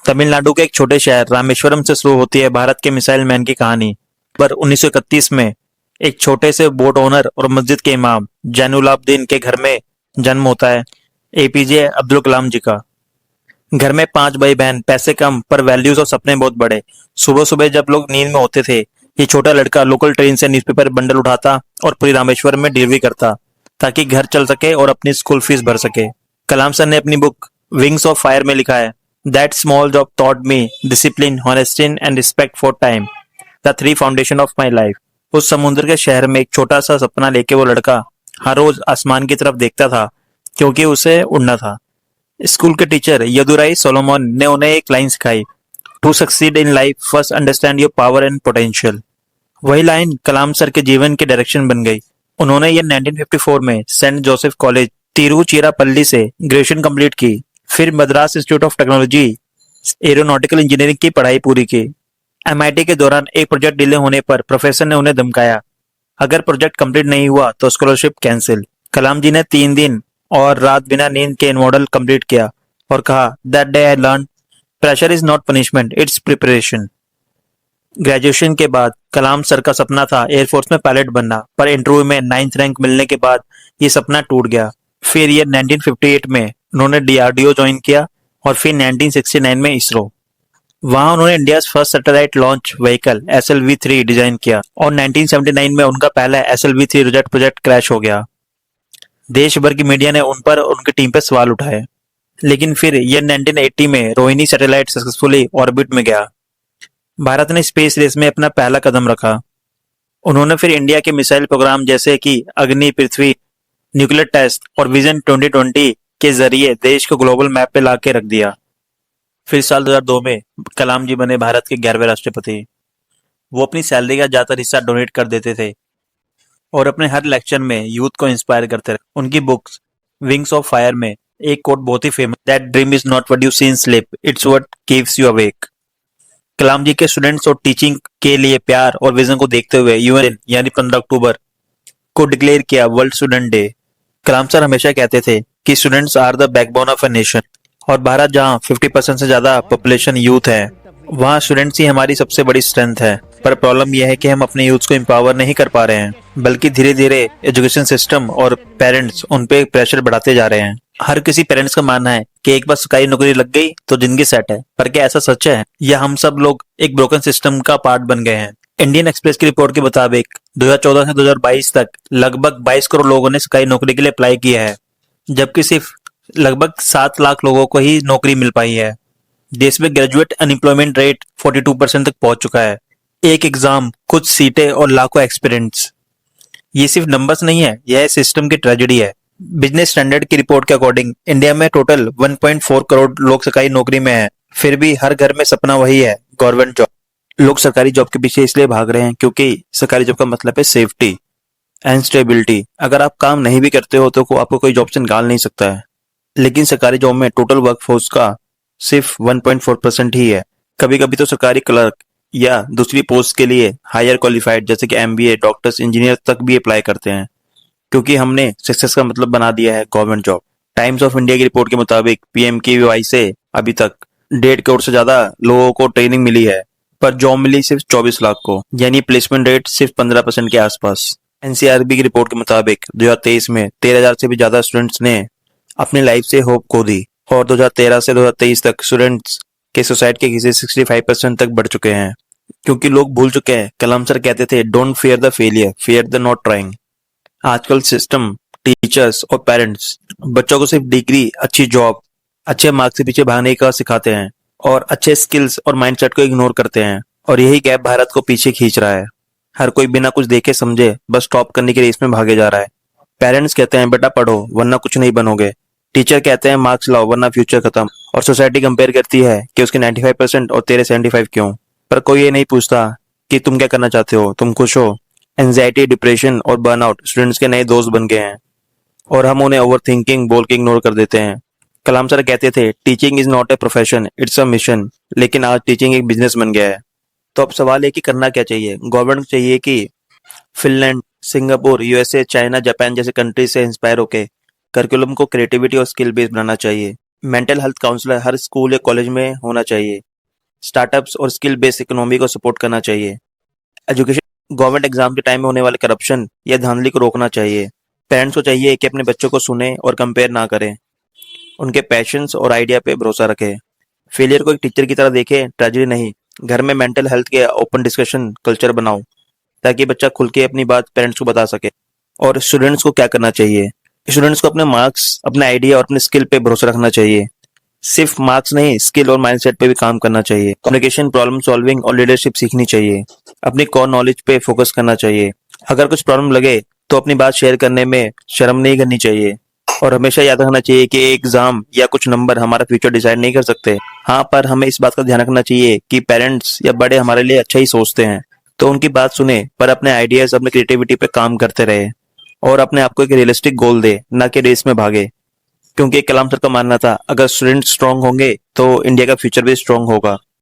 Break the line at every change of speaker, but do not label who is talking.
तमिलनाडु के एक छोटे शहर रामेश्वरम से शुरू होती है भारत के मिसाइल मैन की कहानी। पर 1931 में एक छोटे से बोट ओनर और मस्जिद के इमाम जैनुलाब्दीन के घर में जन्म होता है एपीजे अब्दुल कलाम जी का। घर में 5 भाई बहन, पैसे कम पर वैल्यूज और सपने बहुत बड़े। सुबह सुबह जब लोग नींद में होते थे, ये छोटा लड़का लोकल ट्रेन से न्यूज़पेपर बंडल उठाता और पूरी रामेश्वरम में डिलीवरी करता ताकि घर चल सके और अपनी स्कूल फीस भर सके। कलाम सर ने अपनी बुक विंग्स ऑफ फायर में लिखा है, that small job taught me discipline, honesty and respect for time, the three foundation of my life। उस समुद्र के शहर में एक छोटा सा सपना लेके वो लड़का हर रोज आसमान की तरफ देखता था क्योंकि उसे उड़ना था। स्कूल के टीचर यदुराई सोलोमन ने उन्हें एक लाइन सिखाई, to succeed in life first understand your power and potential. वही लाइन कलाम सर के जीवन की डायरेक्शन बन गई। उन्होंने ये 1954 में सेंट जोसेफ कॉलेज तिरुचिरापल्ली से ग्रेजुएशन कंप्लीट की, फिर Madras institute of technology aeronautical engineering की पढ़ाई पूरी की। एमआईटी के दौरान एक प्रोजेक्ट डिले होने पर प्रोफेसर ने उन्हें धमकाया, अगर प्रोजेक्ट कंप्लीट नहीं हुआ तो स्कॉलरशिप कैंसिल। कलाम जी ने 3 दिन और रात बिना नींद के मॉडल कंप्लीट किया और कहा, that day I learn pressure is not punishment, it's preparation. Graduation के बाद कलाम सर का सपना था एयरफोर्स में पायलट बनना, पर इंटरव्यू में 9th रैंक मिलने के बाद ये सपना टूट गया। फिर ये 1958 में उन्होंने डीआरडीओ ज्वाइन किया और फिर 1969 में इसरो। वहां उन्होंने India first satellite launch vehicle SLV-3 design किया और 1979 में उनका पहला SLV-3 रोजेट प्रोजेक्ट क्रैश हो गया। देश भर की मीडिया ने उन पर और उनकी टीम पर सवाल उठाए, लेकिन फिर यह 1980 में रोहिणी सैटेलाइट सक्सेसफुली ऑर्बिट में गया। भारत ने स्पेस रेस में अपना पहला कदम रखा। उन्होंने फिर इंडिया के मिसाइल प्रोग्राम जैसे कि अग्नि, पृथ्वी, न्यूक्लियर टेस्ट और विजन 2020 के जरिए देश को ग्लोबल मैप पे ला के रख दिया। फिर साल 2002 में कलाम जी बने भारत के 11वें राष्ट्रपति। वो अपनी सैलरी का ज्यादातर हिस्सा डोनेट कर देते थे और अपने हर लेक्चर में यूथ को इंस्पायर करते रहे। उनकी बुक्स विंग्स ऑफ फायर में एक कोट बहुत ही famous, that dream is not what you see in sleep, it's what keeps you awake. Kalam ji के स्टूडेंट्स और टीचिंग के लिए प्यार और विजन को देखते हुए यूएन यानी 15 अक्टूबर को डिक्लेयर किया world student day. Kalam sir हमेशा कहते थे कि students are the backbone of a nation, और भारत जहां 50% से ज्यादा पॉपुलेशन यूथ है, वहां स्टूडेंट्स ही हमारी सबसे बड़ी स्ट्रेंथ है। पर प्रॉब्लम यह है कि हम अपने यूथ को एम्पावर नहीं कर पा रहे हैं, बल्कि धीरे धीरे एजुकेशन सिस्टम और पेरेंट्स उन पे प्रेशर बढ़ाते जा रहे हैं। हर किसी पेरेंट्स का मानना है कि एक बार सरकारी नौकरी लग गई तो जिंदगी सेट है, पर क्या ऐसा सच है या हम सब लोग एक ब्रोकन सिस्टम का पार्ट बन गए हैं? इंडियन एक्सप्रेस की रिपोर्ट के मुताबिक 2014 से 2022 तक लगभग 22 करोड़ लोगों ने सरकारी नौकरी के लिए अप्लाई किया है, जबकि सिर्फ लगभग 7 लाख लोगों को ही नौकरी मिल पाई है। देश में ग्रेजुएट अनएम्प्लॉयमेंट रेट 42% तक पहुंच चुका है। एक एग्जाम, कुछ सीटें और लाखों एक्सपीरियंस, ये सिर्फ नंबर्स नहीं है, यह सिस्टम की ट्रेजेडी है। बिजनेस स्टैंडर्ड की रिपोर्ट के अकॉर्डिंग इंडिया में टोटल 1.4 करोड़ लोग सरकारी नौकरी में हैं, फिर भी हर घर में सपना वही है, गवर्नमेंट जॉब। लोग सरकारी जॉब के पीछे इसलिए भाग रहे हैं क्योंकि सरकारी जॉब का मतलब है सेफ्टी एंड स्टेबिलिटी। अगर आप काम नहीं भी करते हो तो आपको कोई जॉब से निकाल नहीं सकता है, लेकिन सरकारी जॉब में टोटल वर्कफोर्स का सिर्फ 1.4% ही है। कभी कभी तो सरकारी क्लर्क या दूसरी पोस्ट के लिए हायर क्वालिफाइड जैसे कि MBA, डॉक्टर्स, इंजीनियर तक भी अप्लाई करते हैं, क्योंकि हमने सक्सेस का मतलब बना दिया है government job. Times of India की रिपोर्ट के मुताबिक PMKVY से अभी तक 1.5 करोड़ से ज्यादा लोगों को ट्रेनिंग मिली है, पर जॉब मिली सिर्फ 24 लाख को, यानी प्लेसमेंट रेट सिर्फ 15% के आसपास। NCRB की रिपोर्ट के मुताबिक 2023 में 13,000 से भी ज्यादा स्टूडेंट्स ने अपनी लाइफ से होप खो दी, और 2013 से 2023 तक स्टूडेंट्स के सुसाइड के केसेस 65% तक बढ़ चुके हैं, क्योंकि लोग भूल चुके हैं। कलाम सर कहते थे, don't fear the failure, fear the not trying. आजकल सिस्टम, टीचर्स और पेरेंट्स बच्चों को सिर्फ डिग्री, अच्छी जॉब, अच्छे मार्क्स के पीछे भागने का सिखाते हैं और अच्छे स्किल्स और माइंडसेट को इग्नोर करते हैं, और यही गैप भारत को पीछे खींच रहा है। हर कोई बिना कुछ देखे समझे बस टॉप करने की रेस में भागे जा रहा है। पेरेंट्स कहते हैं बेटा पढ़ो वरना कुछ नहीं बनोगे, टीचर कहते हैं मार्क्स लाओ वरना फ्यूचर खत्म, और सोसाइटी कंपेयर करती है कि उसके 95% और तेरे 75 क्यों। पर कोई ये नहीं पूछता कि तुम क्या करना चाहते हो, तुम खुश हो। एंजाइटी, डिप्रेशन और बर्नआउट स्टूडेंट्स के नए दोस्त बन गए हैं, और हम उन्हें ओवर थिंकिंग बोल के इग्नोर कर देते हैं। कलाम सर कहते थे, teaching is not a profession, it's a mission, लेकिन आज टीचिंग एक बिजनेस बन गया है। तो अब सवाल है कि करना क्या चाहिए? गवर्नमेंट को चाहिए कि Finland, Singapore, USA, China, Japan जैसे कंट्री से इंस्पायर होके करिकुलम को क्रिएटिविटी और स्किल बेस्ड बनाना चाहिए। मेंटल हेल्थ काउंसलर हर स्कूल या कॉलेज में होना चाहिए। स्टार्टअप्स और स्किल बेस्ड इकोनॉमी को सपोर्ट करना चाहिए। एजुकेशन गवर्नमेंट एग्जाम के टाइम में होने वाले करप्शन या धांधली को रोकना चाहिए। पेरेंट्स को चाहिए कि अपने बच्चों को सुने और कंपेयर ना करें। उनके पैशंस और आइडिया पे भरोसा रखें। फेलियर को एक टीचर की तरह देखें, ट्रेजेडी नहीं। घर में मेंटल हेल्थ के ओपन डिस्कशन कल्चर बनाओ ताकि बच्चा खुल के अपनी बात पेरेंट्स को बता सके। और स्टूडेंट्स को क्या करना चाहिए? स्टूडेंट्स को अपने मार्क्स, अपने आइडिया और अपने स्किल पे भरोसा रखना चाहिए। सिर्फ मार्क्स नहीं, स्किल और माइंडसेट पे भी काम करना चाहिए। कम्युनिकेशन, प्रॉब्लम सॉल्विंग और लीडरशिप सीखनी चाहिए। अपनी कोर नॉलेज पे फोकस करना चाहिए। अगर कुछ प्रॉब्लम लगे तो अपनी बात शेयर करने में शर्म नहीं करनी चाहिए। और हमेशा याद रखना चाहिए कि एग्जाम या कुछ नंबर हमारा फ्यूचर डिसाइड नहीं कर सकते। हाँ, पर हमें इस बात का ध्यान रखना चाहिए कि पेरेंट्स या बड़े हमारे लिए अच्छा ही सोचते हैं, तो उनकी बात सुने, पर अपने आइडियाज, अपने क्रिएटिविटी पे काम करते रहे और अपने आप को एक रियलिस्टिक गोल दे, ना कि रेस में भागे। क्योंकि कलाम सर का मानना था, अगर स्टूडेंट स्ट्रांग होंगे तो इंडिया का फ्यूचर भी स्ट्रांग होगा।